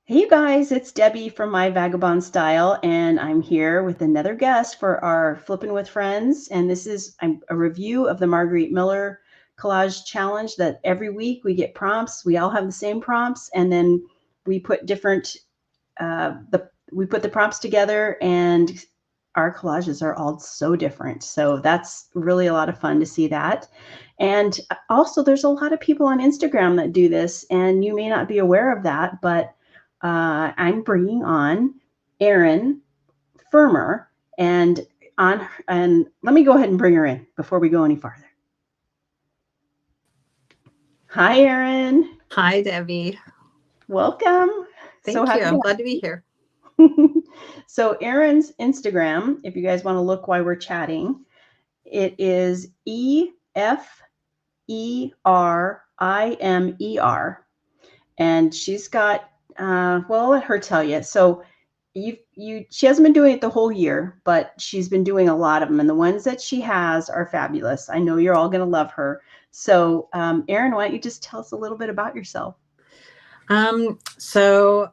Hey, you guys, it's Debbie from My Vagabond Style, and I'm here with another guest for our Flippin' with Friends. And this is a review of the Marguerite Miller Collage Challenge that every week we get prompts. We all have the same prompts, and then we put we put the prompts together, and our collages are all so different. So that's really a lot of fun to see that. And also, there's a lot of people on Instagram that do this, and you may not be aware of that, but I'm bringing on Erin Ferimer, and let me go ahead and bring her in before we go any farther. Hi, Erin. Hi, Debbie. Welcome. So Thank you. happy I'm to glad to be here. So Erin's Instagram, if you guys want to look while we're chatting, it is EFERIMER. And she's got well, I'll let her tell you. So she hasn't been doing it the whole year, but she's been doing a lot of them, and the ones that she has are fabulous. I know you're all going to love her. So Erin, why don't you just tell us a little bit about yourself? So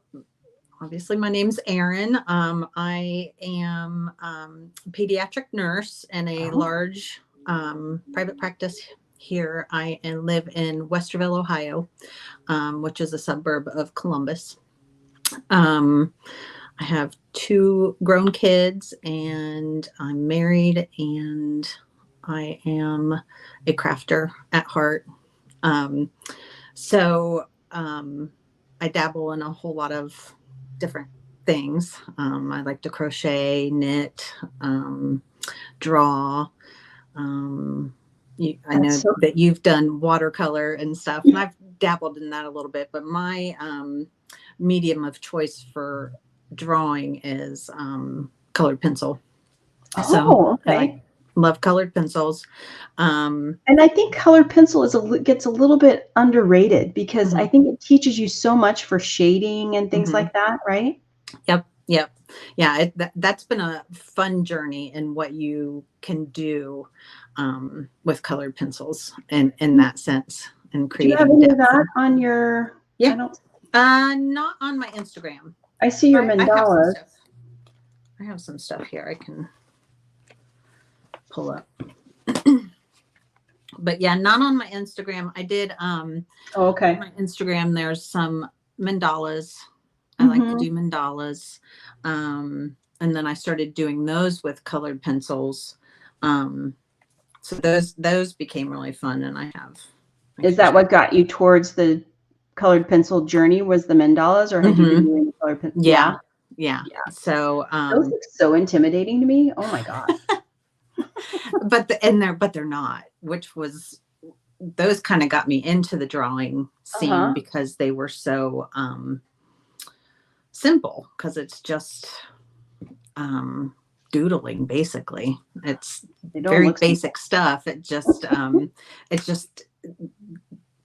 obviously my name's Erin. I am a pediatric nurse in a Oh, large private practice here. I live in Westerville, Ohio, which is a suburb of Columbus. Um, I have two grown kids and I'm married and I am a crafter at heart. Um, So I dabble in a whole lot of different things. I like to crochet, knit, draw. I that's know so that you've done watercolor and stuff, and I've dabbled in that a little bit. But my medium of choice for drawing is colored pencil. So Oh, I like okay. love colored pencils. Um, And I think colored pencil gets a little bit underrated because I mhm, think it teaches you so much for shading and things mhm. like that, right? Yep, yep. Yeah, that's been a fun journey in what you can do with colored pencils and in that sense and Do you have creating any of depth. that on your? Yeah. I don't. Not on my Instagram. I see your I have some mandalas. stuff. I have some stuff here I can pull up. But yeah, not on my Instagram. I did Oh, on okay. my Instagram there's some mandalas. I like to Mm-hmm. do mandalas. And then I started doing those with colored pencils. Um, so those became really fun and I Is can that show what got you towards the colored pencil journey? Was the mandalas, or you. had you been doing the colored pencil? Yeah, Yeah, yeah. yeah. So Those look so intimidating to me. Oh my god. but they're not, which was those kind of got me into the drawing Uh scene huh. because they were so simple, because it's just um doodling basically. It's They don't very look basic simple. stuff. It's just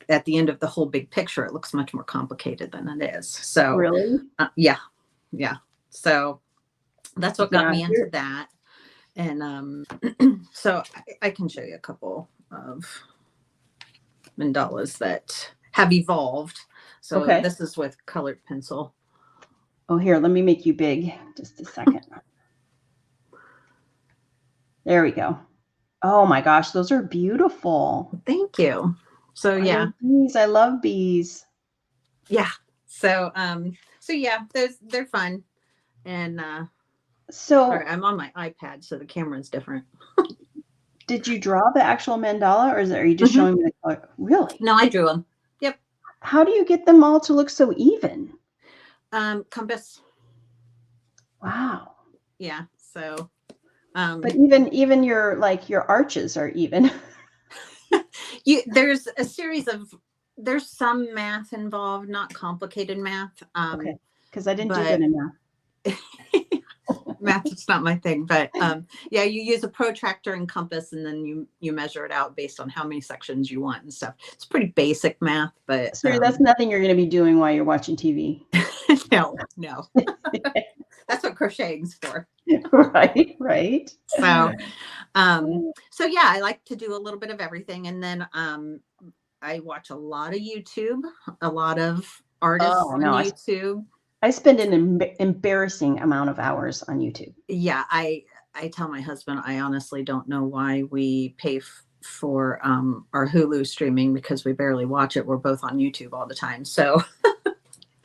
at the end of the whole big picture it looks much more complicated than it is. So Really? yeah, yeah. So that's what got Yeah. me into Here. that. And so I can show you a couple of mandalas that have evolved. So Okay. this is with colored pencil. Oh, here. Let me make you big. Just a second. There we go. Oh my gosh, those are beautiful. Thank you. So Are yeah, those bees? I love bees. yeah. So yeah, they're fun. And sorry, So, I'm on my iPad, so the camera's different. did you draw the actual mandala, or are you just Hmm. showing me the color? Really? No, I drew them. Yep. How do you get them all to look so even? Compass. Wow. Yeah. So But um, even your arches are even. there's a series of there's some math involved, not complicated math. Okay, because I didn't do But good enough. math is not my thing. But yeah, you use a protractor and compass, and then you measure it out based on how many sections you want and stuff. It's pretty basic math, but So that's nothing you're going to be doing while you're watching TV. no, no, that's what crocheting's for. Right, right. So so yeah, I like to do a little bit of everything, and then I watch a lot of YouTube, a lot of artists Oh on no, YouTube. I spend an embarrassing amount of hours on YouTube. Yeah, I tell my husband I honestly don't know why we pay for our Hulu streaming because we barely watch it. We're both on YouTube all the time. So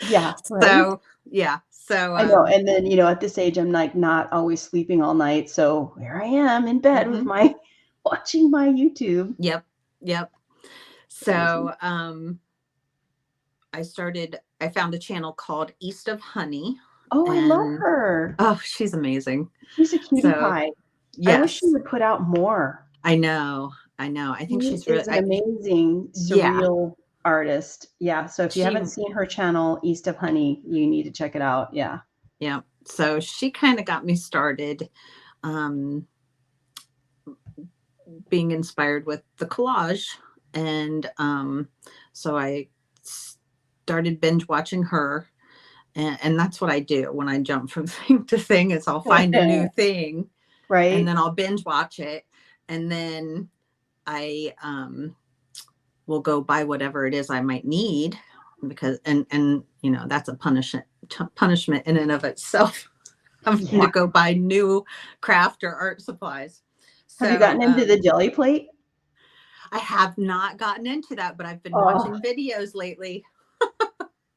Yeah, right? so yeah. So I know, and then, at this age, I'm, like, not always sleeping all night, so here I am in bed with mhm. my watching my YouTube. Yep. Yep. Crazy. So I found a channel called East of Honey, Oh, I love and her. oh, she's amazing. She's a cutie So pie. I wish she yes, would put out more. I know. I know. I think She she's really is an amazing yeah. surreal artist. Yeah, so if you She haven't seen her channel, East of Honey, you need to check it out. Yeah. yeah. So she kind of got me started um being inspired with the collage, and so I started binge watching her, and that's what I do when I jump from thing to thing is I'll find a new thing and Right? then I'll binge watch it, and then I will go buy whatever it is I might need because and that's a punishment in and of itself having to Yeah. go buy new craft or art supplies. Have you So gotten into the jelly plate? I have not gotten into that, but I've been Oh, watching videos lately.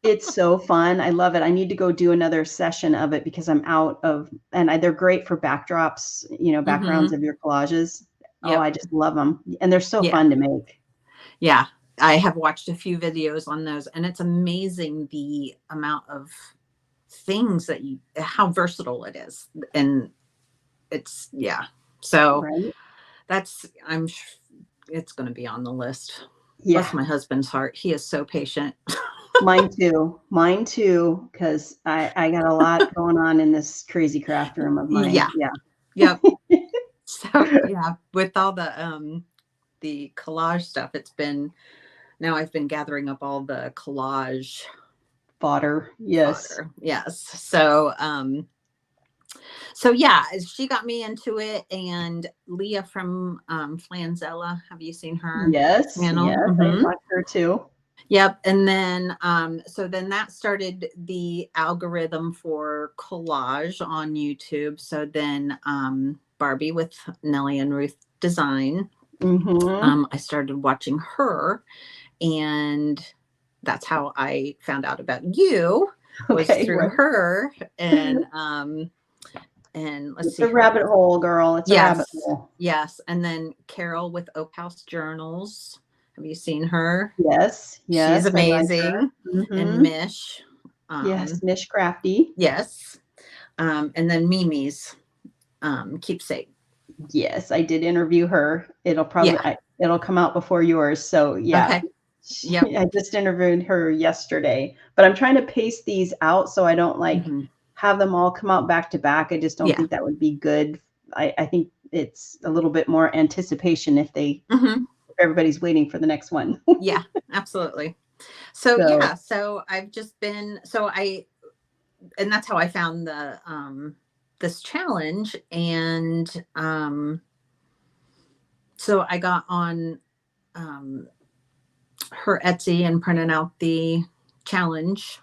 it's so fun. I love it. I need to go do another session of it because I'm out of, and they're great for backdrops, backgrounds Hmm. of your collages. Oh, Yep. I just love them. And they're so Yeah. fun to make. Yeah. I have watched a few videos on those, and it's amazing the amount of things how versatile it is. And yeah. So Right? it's going to be on the list. Bless Yeah. my husband's heart. He is so patient. Mine too. Mine too. Because I got a lot going on in this crazy craft room of mine. Yeah. Yeah. Yep. So yeah, with all the collage stuff, now I've been gathering up all the collage Fodder. Yes. fodder. Yes. So yeah, she got me into it, and Leah from Flanzella. Have you seen her Yes. channel? Yes. I Mm-hmm. watch her too. Yep. And then so then that started the algorithm for collage on YouTube. So then Barbie with Nellie and Ruth Design. Mm-hmm. I started watching her, and that's how I found out about you, was Okay. through Right. her. And let's It's see a her. rabbit hole, girl. It's a rabbit Yes. hole. Yes. And then Carol with Oak House Journals. Have you seen her? Yes. She's Yes. I like her. amazing. And Mm-hmm. Mish. Yes. Um, Mish Crafty. yes. And then Mimi's keepsake. Yes, I did interview her. Yeah. It'll come out before yours. So yeah, Okay. Yep. I just interviewed her yesterday. But I'm trying to pace these out so I don't like Hmm. have them all come out back to back. I just don't Yeah. think that would be good. I think it's a little bit more anticipation Hmm. if everybody's waiting for the next one. Yeah. Absolutely. So So yeah. So I've just been and that's how I found the this challenge. And so I got on um her Etsy and printed out the challenge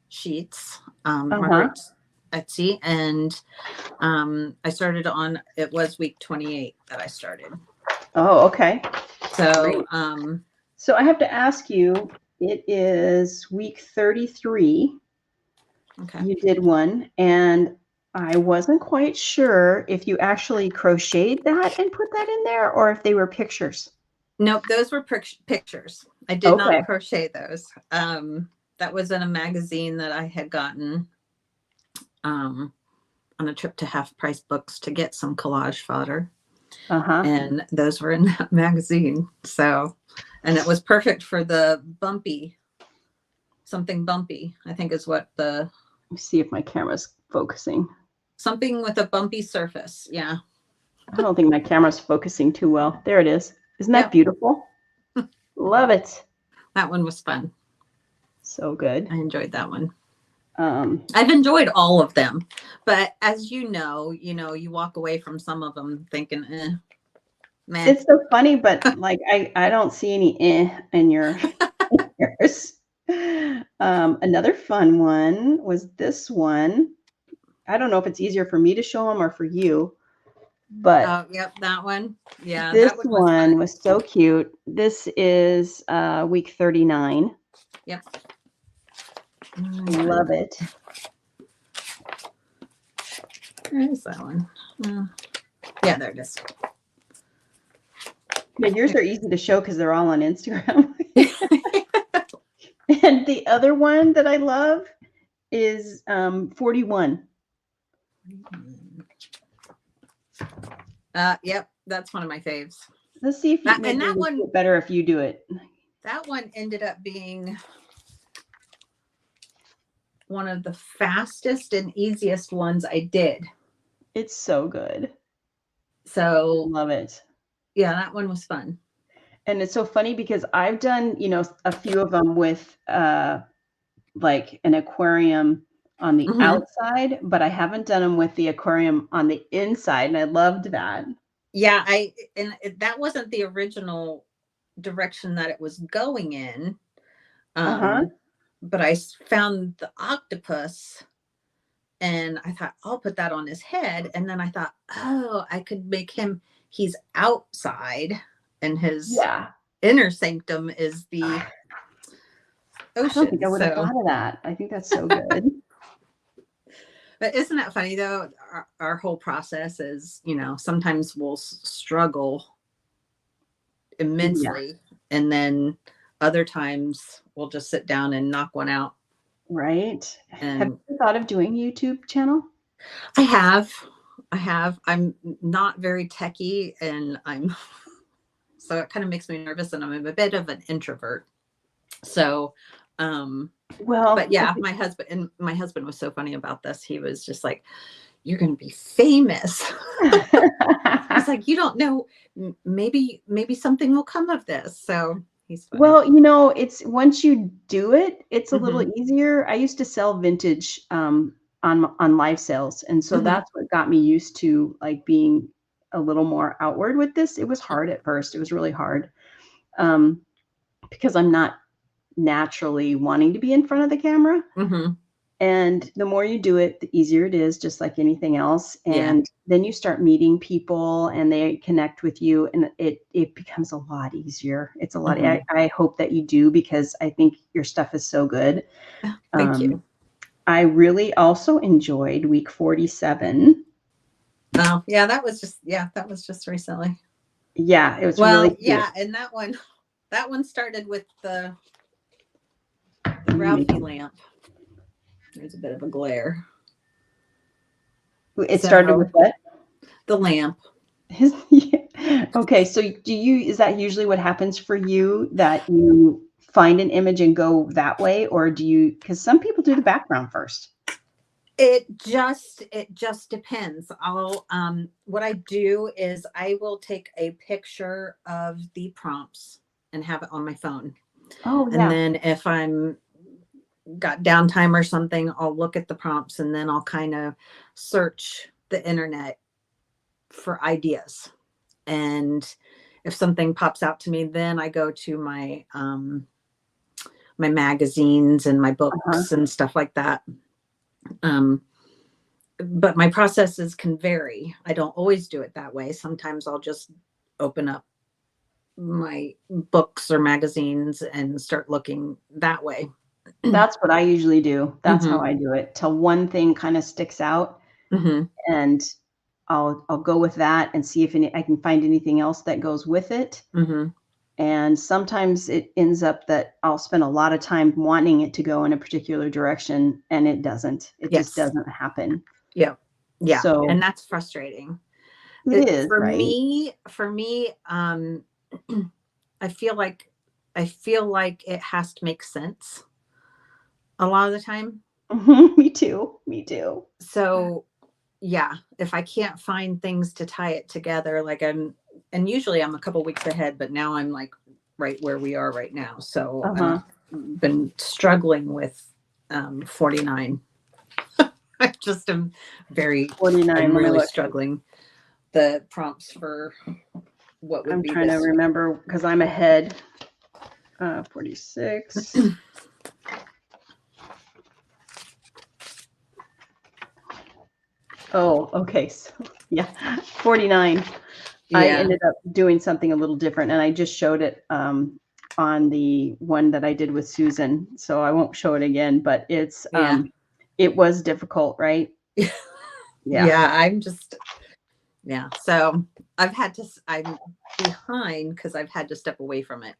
sheets, uh-huh. Margaret's Etsy, and I started on, it was week 28 that I started. Oh, okay. So Great. So I have to ask you, it is week 33. okay. You did one, and I wasn't quite sure if you actually crocheted that and put that in there or if they were pictures. Nope, those were pictures. I did not Okay. crochet those. That was in a magazine that I had gotten um, on a trip to Half Price Books to get some collage fodder. Uh-huh. And those were in that magazine. So, and it was perfect for the something bumpy, I think is what Let me see if my camera's focusing. something with a bumpy surface. Yeah. I don't think my camera's focusing too well. There it is. Isn't that Yep. beautiful? Love it. That one was fun. So good. I enjoyed that one. Um, I've enjoyed all of them, but as you walk away from some of them thinking, meh. it's so funny, but like I don't see any in yours. Another fun one was this one. I don't know if it's easier for me to show them or for you, but Oh, yep, that one. Yeah, this that one was one fun. was so cute. This is week 39. Yep. Love it. Where is that one? Yeah, there it is. Yeah, yours are easy to show because they're all on Instagram. And the other one that I love is 41. Yep, that's one of my faves. Let's see if you And maybe we do it better if you do it. that one ended up being one of the fastest and easiest ones I did. It's so good. So Love it. yeah, that one was fun. And it's so funny because I've done, a few of them with like an aquarium on the outside, but I haven't done them with the aquarium on the inside, and I loved that. Yeah, that wasn't the original direction that it was going in. But I found the octopus and I thought, I'll put that on his head. And then I thought, oh, I could make he's outside and his inner sanctum is the ocean. I don't think I would have thought of that. I think that's so good. But isn't that funny though? Our whole process is, sometimes we'll struggle immensely. And then other times we'll just sit down and knock one out. Right. And have you thought of doing a YouTube channel? I have. I'm not very techie and so it kind of makes me nervous and I'm a bit of an introvert. So, but yeah, my husband was so funny about this. He was just like, you're going to be famous. He's like, you don't know, maybe something will come of this. So he's funny. Well, it's once you do it, it's a little easier. I used to sell vintage on live sales. And so that's what got me used to like being a little more outward with this. It was hard at first. It was really hard because I'm not naturally wanting to be in front of the camera. And the more you do it, the easier it is, just like anything else. And then you start meeting people and they connect with you and it becomes a lot easier. It's a lot. I hope that you do because I think your stuff is so good. Thank you. I really also enjoyed week 47. Oh, yeah, that was just recently. Yeah, it was really cute. Yeah, and that one started with the Ralphie lamp. There's a bit of a glare. It started with what? The lamp. Okay, so is that usually what happens for you, that you find an image and go that way, or because some people do the background first? It just depends. What I do is I will take a picture of the prompts and have it on my phone. Oh, yeah. And then if I'm got downtime or something, I'll look at the prompts and then I'll kind of search the internet for ideas. And if something pops out to me, then I go to my my magazines and my books and stuff like that. But my processes can vary. I don't always do it that way. Sometimes I'll just open up my books or magazines and start looking that way. That's what I usually do. That's how I do it, till one thing kind of sticks out. And I'll go with that and see if I can find anything else that goes with it. And sometimes it ends up that I'll spend a lot of time wanting it to go in a particular direction and it doesn't. It just doesn't happen. Yeah. So, and that's frustrating. It is for right? me, I feel like it has to make sense a lot of the time. Me too. So yeah, if I can't find things to tie it together, like and usually I'm a couple weeks ahead, but now I'm like right where we are right now. So I've been struggling with 49. I just am 49. I'm really struggling. The prompts for what would be. I'm trying to remember because I'm ahead. 46. Oh, okay. So, yeah, 49. I Yeah, ended up doing something a little different, and I just showed it on the one that I did with Susan. So I won't show it again, but yeah. it was difficult, right? Yeah. Yeah, I'm just yeah. So I'm behind because I've had to step away from it.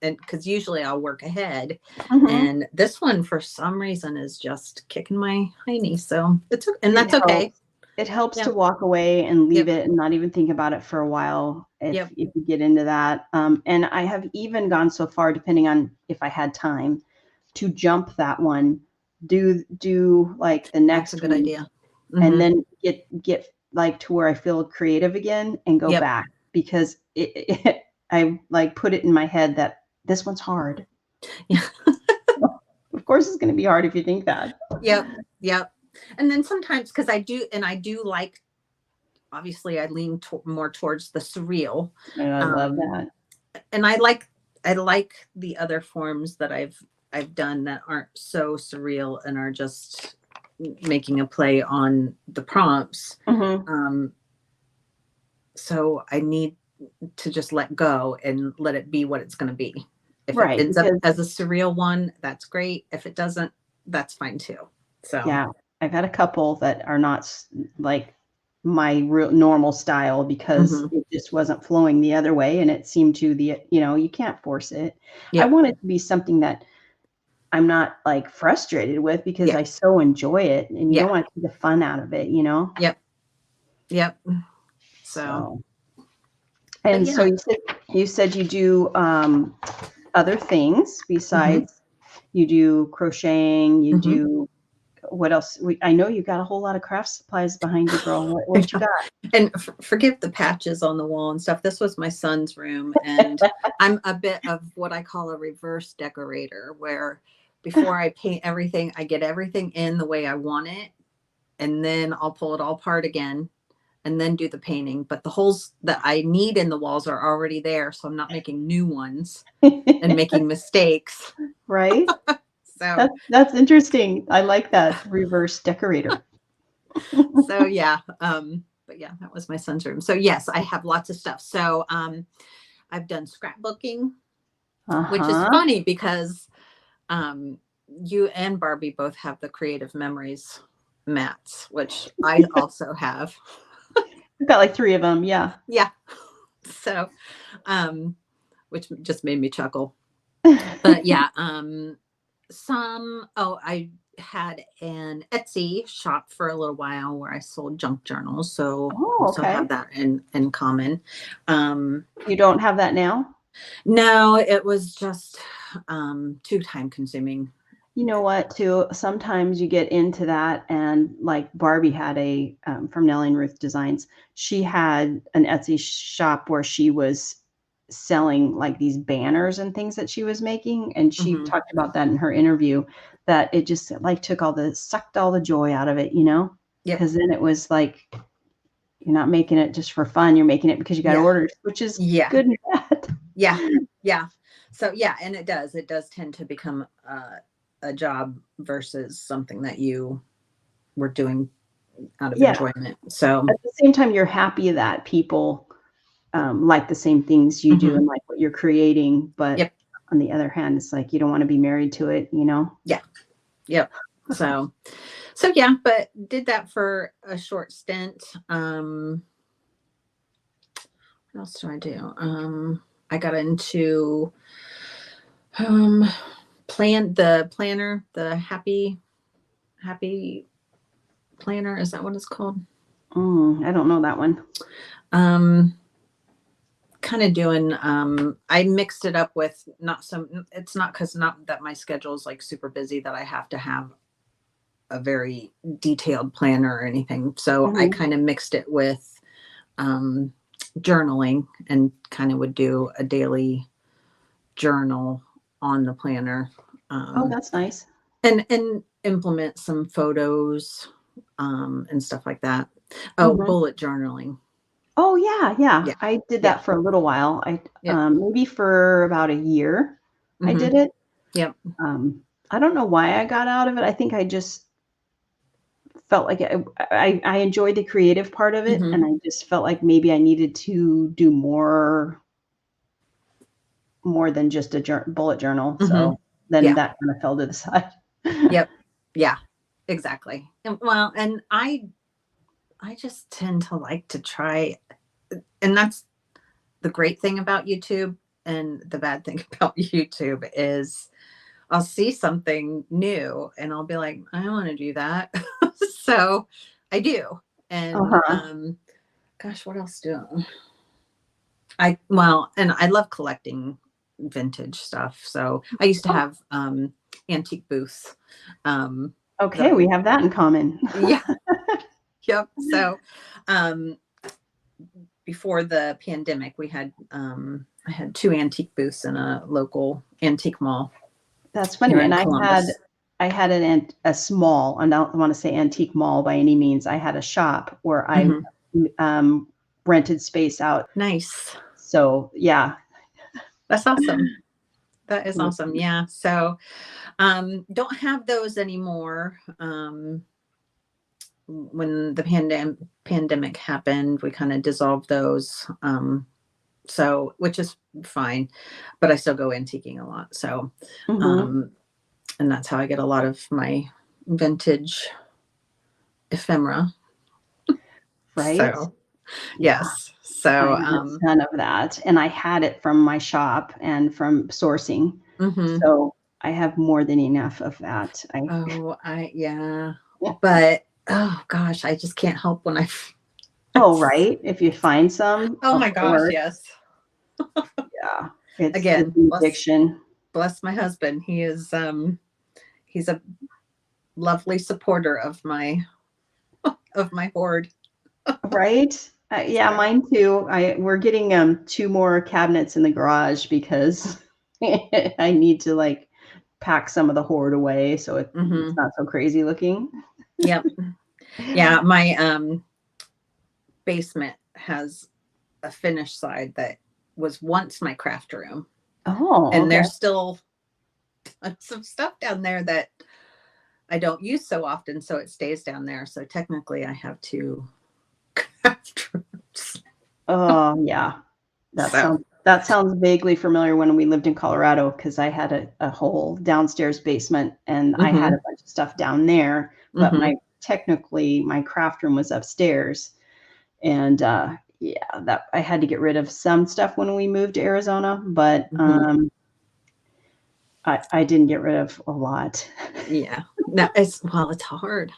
And because usually I'll work ahead. Hmm. And this one for some reason is just kicking my hiney. So and It that's okay. helps. It helps to Yep. walk away and leave Yep. it and not even think about it for a while Yep. if you get into that. And I have even gone so far, depending on if I had time, to jump that one, do like the That's a next good one, idea. and Hmm. then get like to where I feel creative again and go Yep. back because I like put it in my head that this one's hard. Yeah. Of course, it's going to be hard if you think that. Yep. Yep. And then sometimes because I do like, obviously I lean more towards the surreal. And I love Um, that. and I like the other forms that I've done that aren't so surreal and are just making a play on the prompts. Hmm. Um, so I need to just let go and let it be what it's going to be. If it Right, ends up because as a surreal one, that's great. If it doesn't, that's fine too. So, yeah, I've had a couple that are not like my real normal style because mhm. it just wasn't flowing the other way, and it seemed to you can't force it. I Yep. want it to be something that I'm not like frustrated with because Yeah. I so enjoy it, and you don't Yeah. want to take the fun out of it. Yep. Yep. So, So, but and so yeah. you said you do other things Hmm. besides you do crocheting, you Hmm. do what else? I know you got a whole lot of craft supplies behind you, girl. What you got? And forgive the patches on the wall and stuff. This was my son's room, and I'm a bit of what I call a reverse decorator, where before I paint everything, I get everything in the way I want it, and then I'll pull it all apart again and then do the painting. But the holes that I need in the walls are already there, so I'm not making new ones and making mistakes. Right? So That's interesting. I like that reverse decorator. so yeah. But yeah, that was my son's room. So yes, I have lots of stuff. So I've done scrapbooking, which is Uh-huh. funny because um, you and Barbie both have the creative memories mats, which I also have. I've got like 3 of them. Yeah. Yeah. So, um, which just made me chuckle. But yeah, I had an Etsy shop for a little while where I sold junk journals. So Oh, also have okay. that in common. Um, You don't have that now? no, it was just too time consuming. You know what, too? Sometimes you get into that, and like Barbie had from Nellie and Ruth Designs, she had an Etsy shop where she was selling like these banners and things that she was making. And she Hmm. talked about that in her interview, that it just like sucked all the joy out of it, Yep. because then it was like you're not making it just for fun, you're making it because you got Yeah. orders, which is Yeah. good and bad. Yeah. Yeah. So yeah, and it does tend to become a job versus something that you were doing out of Yeah. enjoyment. So, At the same time, you're happy that people like the same things you do mhm. and like what you're creating. But Yep. on the other hand, it's like you don't want to be married to it. Yeah. Yep. So, so yeah, but did that for a short stint. What else do I do? I got into um the happy planner. Is that what it's called? I don't know that one. Um, kind of doing I mixed it up with not some it's not because not that my schedule is like super busy that I have to have a very detailed planner or anything, so I Mhm. kind of mixed it with um journaling and kind of would do a daily journal on the planner, Oh, um that's nice. and implement some photos and stuff like that. Oh, Mhm. bullet journaling. Oh, yeah, yeah. Yeah. I did Yeah. that for a little while. Yep. Maybe for about a year, I Hmm. did it. Yep. I don't know why I got out of it. I think I just felt like I enjoyed the creative part of it, Hmm. and I just felt like maybe I needed to do more than just a bullet journal, Hmm. so then Yeah. that kinda fell to the side. Yep. Yeah. Exactly. And, well, and I just tend to like to try, and that's the great thing about YouTube. And the bad thing about YouTube is I'll see something new and I'll be like, I want to do that. So I do. And Uh-huh. gosh, what else do well, and I love collecting vintage stuff. So I used to Oh, have antique booths that okay, I we have that in common. yeah, yep. So um before the pandemic, we had I had two antique booths in a local antique mall That's here funny, in and Columbus. I had a small, I don't wanna say antique mall by any means, I had a shop where I, Hmm. rented space out. Nice. So, yeah. That's awesome. That is awesome. Yeah. So don't have those anymore. When the pandemic happened, we kind of dissolved those. So which is fine, but I still go antiquing a lot. So Mhm. um and that's how I get a lot of my vintage ephemera. Right? So Yeah, yes. I So have a ton of that, and I had it from my shop and from sourcing, mhm. so I have more than enough of that. I Oh, yeah. But oh gosh, I just can't help when Oh, right? If you find some, oh of my gosh, course. yes. Yeah. It's Again, an bless addiction. bless my husband. He is he's a lovely supporter of my hoard. Right? Yeah, So, mine too. We're getting, 2 more cabinets in the garage because I need to, like, pack some of the hoard away so it's mhm. not so crazy looking. Yep. Yeah, my basement has a finished side that was once my craft room. Oh, And okay. there's still some stuff down there that I don't use so often, so it stays down there. So technically I have two craft rooms. Oh, yeah. So, That sounds vaguely familiar when we lived in Colorado because I had a whole downstairs basement, and I had a mhm, bunch of stuff down there, but mhm, my craft room was upstairs, and, yeah, that I had to get rid of some stuff when we moved to Arizona, but, mhm. I didn't get rid of a lot. Yeah. No, it's hard. It's hard.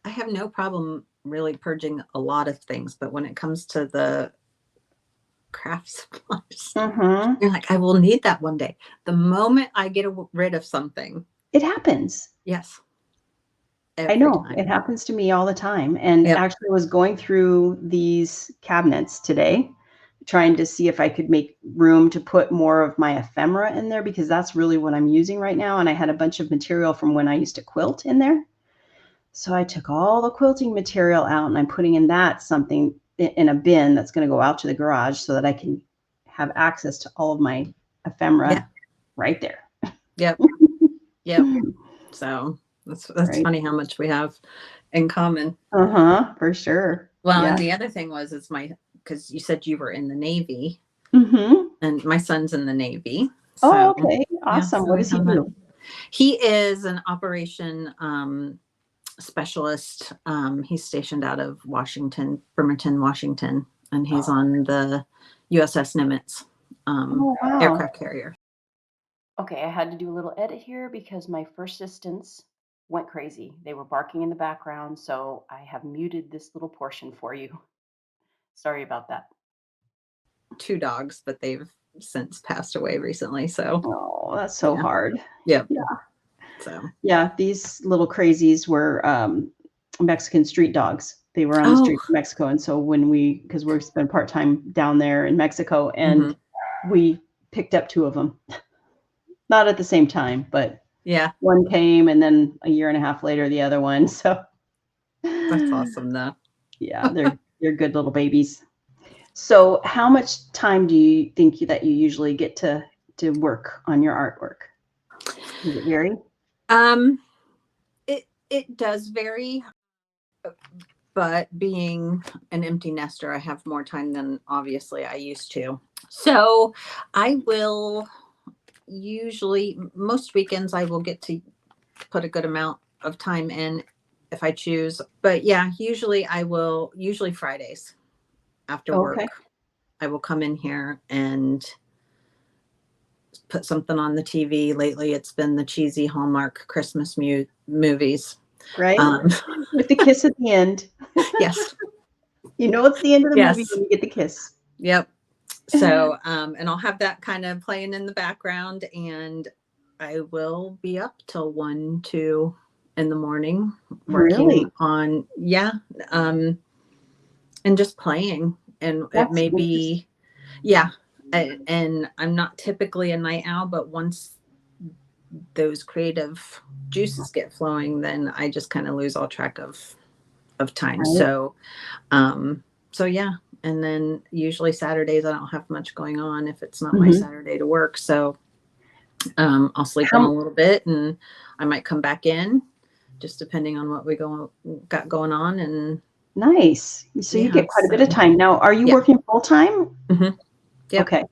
I have no problem really purging a lot of things, but when it comes to the craft supplies, Mhm. you're like, I will need that one day. The moment I get rid of something, It happens. yes, I every know, it time. happens to me all the time, and Yep. actually I was going through these cabinets today, trying to see if I could make room to put more of my ephemera in there because that's really what I'm using right now, and I had a bunch of material from when I used to quilt in there. So I took all the quilting material out and I'm putting in that something in a bin that's gonna go out to the garage so that I can have access to all of my Yeah. ephemera right there. Yep. Yep. So that's Right? funny how much we have in common. Uh-huh, for sure. Well, Yeah. and the other thing was is my because you said you were in the Navy, Mhm. and my son's in the Navy. Oh, So okay, yeah, awesome. so What we does he have that. do? He is an operation specialist. He's stationed out of Washington, Bremerton, Washington, and he's on the USS Nimitz Oh, wow. aircraft carrier. Okay, I had to do a little edit here because my first assistants went crazy. They were barking in the background, so I have muted this little portion for you. Sorry about that. Two dogs, but they've since passed away recently. So Oh, that's so yeah, hard. yep. Yeah. So Yeah, these little crazies were, Mexican street dogs. They were on the oh, streets of Mexico, and so when because we spent part-time down there in Mexico, hmm, and we picked up 2 of them. Not at the same time, but yeah, one came, and then a year and a half later, the other one, so that's awesome though. yeah, they're good little babies. So, how much time do you think that you usually get to work on your artwork? Does it vary? Um, it It does vary, but being an empty nester, I have more time than obviously I used to. So I will usually, most weekends, I will get to put a good amount of time in if I choose. But yeah, usually Fridays after Okay. work, I will come in here and put something on the TV. Lately, it's been the cheesy Hallmark Christmas movies. Right? Um, With the kiss at the end. yes, You know it's the end of the movie yes, when you get the kiss. yep. So, and I'll have that kind of playing in the background, and I will be up till 1, 2 in the morning working Really? on, yeah, um, and just playing. And it That's may interesting. be, yeah. And I'm not typically a night owl, but once those creative juices get flowing, then I just kind of lose all track of time. Right. Um, so yeah. And then usually Saturdays I don't have much going on if it's not my Mhm. Saturday to work. So I'll sleep in a How little bit and I might come back in just depending on what got going on. And nice. So you yeah, get quite a bit of so time. Now, are you yeah. working full time? Hmm. Yep. Okay.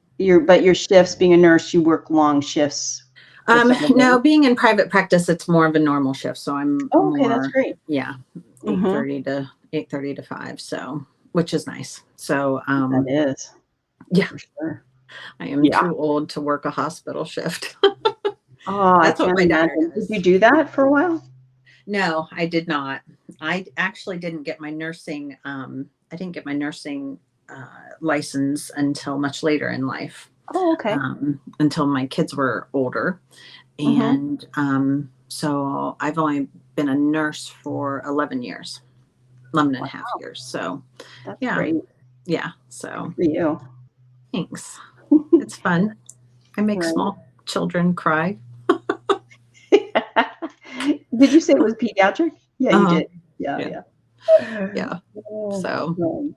But your shifts, being a nurse, you work long shifts for several No, days. being in private practice, it's more of a normal shift. So I'm Oh, okay, that's more, great. yeah, Mhm. 8:30 to 5. So, which is nice. So, That is, yeah, for sure. I am Yeah. too old to work a hospital shift. Oh, I That's what can't my daughter imagine. Did you does. do that for a while? No, I did not. I actually didn't get my nursing. I didn't get my nursing license until much later in life, Oh, okay. until my kids were older. Mhm. And so I've only been a nurse for 11 years, 11 and a half Wow, years. So that's yeah, great. yeah. Good So for you. thanks. It's fun. I make Right. small children cry. Did you say it was pediatric? Yeah, you Uh-huh. did. Yeah, Yeah. yeah. Yeah. Oh, So fun.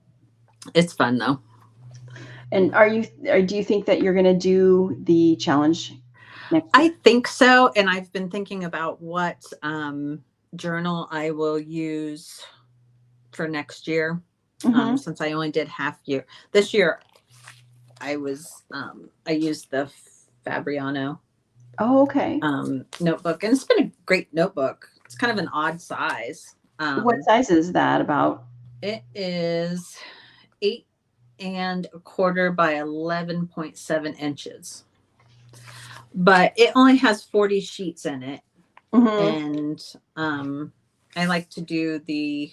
it's fun though. And do you think that you're gonna do the challenge next I year? think so. And I've been thinking about what journal I will use for next year. Mhm. Since I only did half year this year, I used the Fabriano Oh, okay. notebook, and it's been a great notebook. It's kind of an odd size. What size is that about? It is 8 1/4 by 11.7 inches, but it only has 40 sheets in it. Mhm. And I like to do the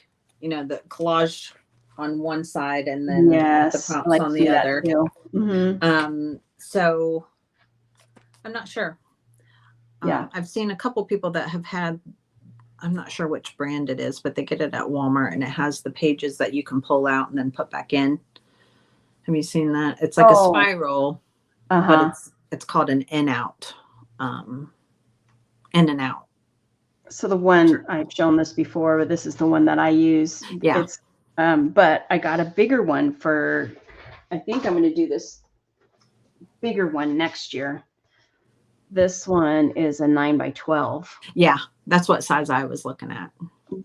collage on one side and then the Yes, I prompts like on to the do that other. too. Mhm. So I'm not sure. Yeah. I've seen a couple people that have had, I'm not sure which brand it is, but they get it at Walmart and it has the pages that you can pull out and then put back in. Have you seen that? It's like a Oh, spiral, but uh-huh. it's called an um, in and out. So the one I've shown this before, but this is the one that I use. Yeah. It's but I got a bigger one for I think I'm gonna do this bigger one next year. This one is a 9 by 12. Yeah. That's what size I was looking at.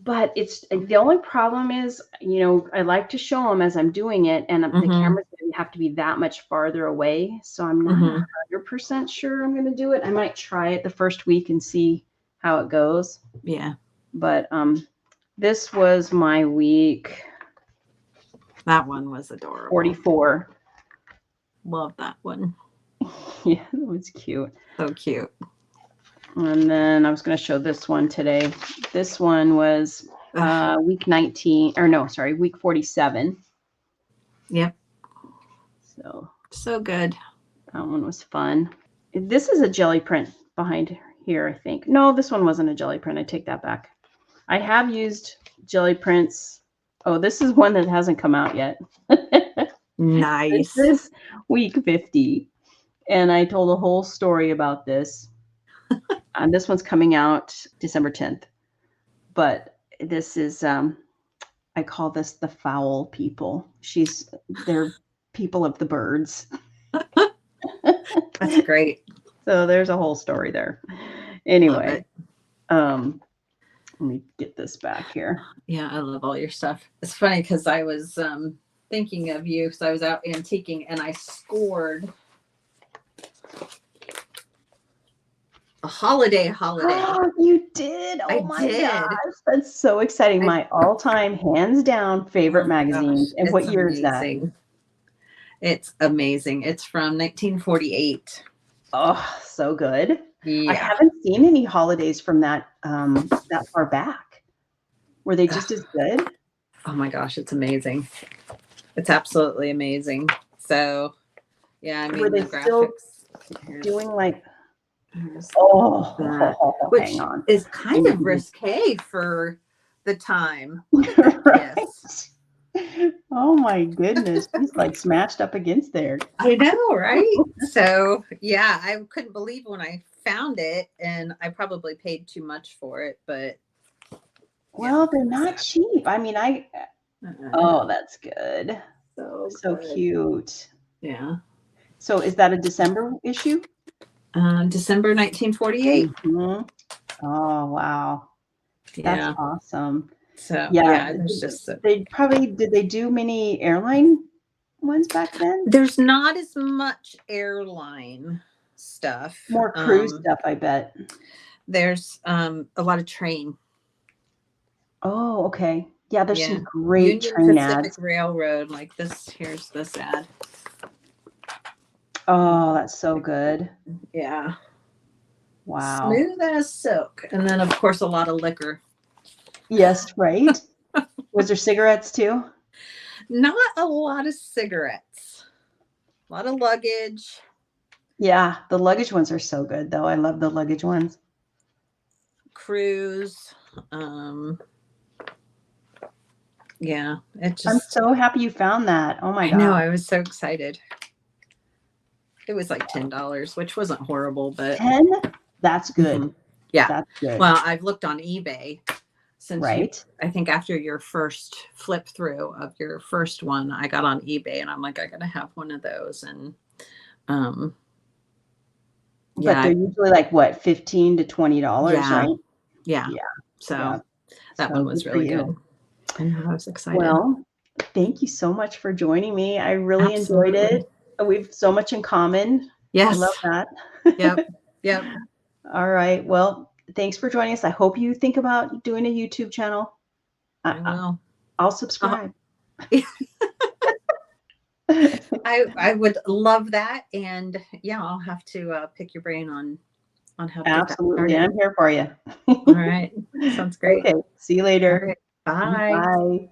But it's the only problem is, I like to show them as I'm doing it, and the Mm-hmm. camera's gonna have to be that much farther away, so I'm not Mm-hmm. 100% sure I'm gonna do it. I might try it the first week and see how it goes. Yeah. But this was my week That one was adorable. 44. Love that one. Yeah, it was cute. So cute. And then I was going to show this one today. This one was Ugh. week 19, or no, sorry, week 47. Yep. So So good. that one was fun. This is a jelly print behind here, I think. No, this one wasn't a jelly print. I take that back. I have used jelly prints. Oh, this is one that hasn't come out yet. This Nice. is week 50. And I told a whole story about this. And this one's coming out December 10th. But this is I call this the fowl people. They're people of the birds. That's great. So there's a whole story there. Love Anyway, it. um, Let me get this back here. Yeah, I love all your stuff. It's funny because I was thinking of you because I was out antiquing and I scored a holiday. Oh, you did. Oh I my did. gosh. That's so exciting. My all-time, hands down favorite Oh my magazines. gosh, And what it's year is that? amazing. It's amazing. It's from 1948. Oh, so good. I Yeah. haven't seen any holidays from that far back. Were they just as good? Oh my gosh, it's amazing. It's absolutely amazing. So, yeah, I Were mean, they the still graphics. doing like, Here's that, oh, hang which on. is I kind need of to risque for the time. Look at get that kiss. right. Oh my goodness. He's like smashed up against there. I know, right? So, yeah, I couldn't believe when I found it, and I probably paid too much for it, but yeah, Well, look they're at not that. cheap. I mean, Uh, oh, that's good. so So good. cute. Yeah. So is that a December issue? December 1948. Mhm. Oh, wow. That's Yeah. awesome. So, Yeah, yeah, there's just did they do many airline ones back then? there's not as much airline stuff. More cruise stuff, I bet. There's a lot of train. Oh, okay. Yeah, there's Yeah. some great Union train Pacific ads. Railroad, like this. Here's this ad. Oh, that's so good. Yeah. Wow. Smooth as silk. And then, of course, a lot of liquor. Yes, right? Was there cigarettes too? Not a lot of cigarettes. A lot of luggage. Yeah, the luggage ones are so good though. I love the luggage ones. Cruise. Yeah, it I'm just, so happy you found that. Oh my I know, gosh. I was so excited. It was like $10, which wasn't horrible, but 10? That's good. Mhm. Yeah. That's good. Well, I've looked on eBay since Right? I think after your first flip through of your first one, I got on eBay and I'm like, I gotta have one of those. And um, But yeah, they're usually like what, 15 to $20, yeah, right? yeah. Yeah. Yeah. So that one So good was for really you. good. I know, I was excited. Well, thank you so much for joining me. I really enjoyed Absolutely. it. We've so much in common. I love Yes. that. Yep. Yep. All right. Well, thanks for joining us. I hope you think about doing a YouTube channel. I will. I'll Uh, subscribe. I would love that. And yeah, I'll have to pick your brain on how to get that Absolutely. started. I'm here for you. All right. Sounds great. Okay. See you All later. right. Bye. Bye.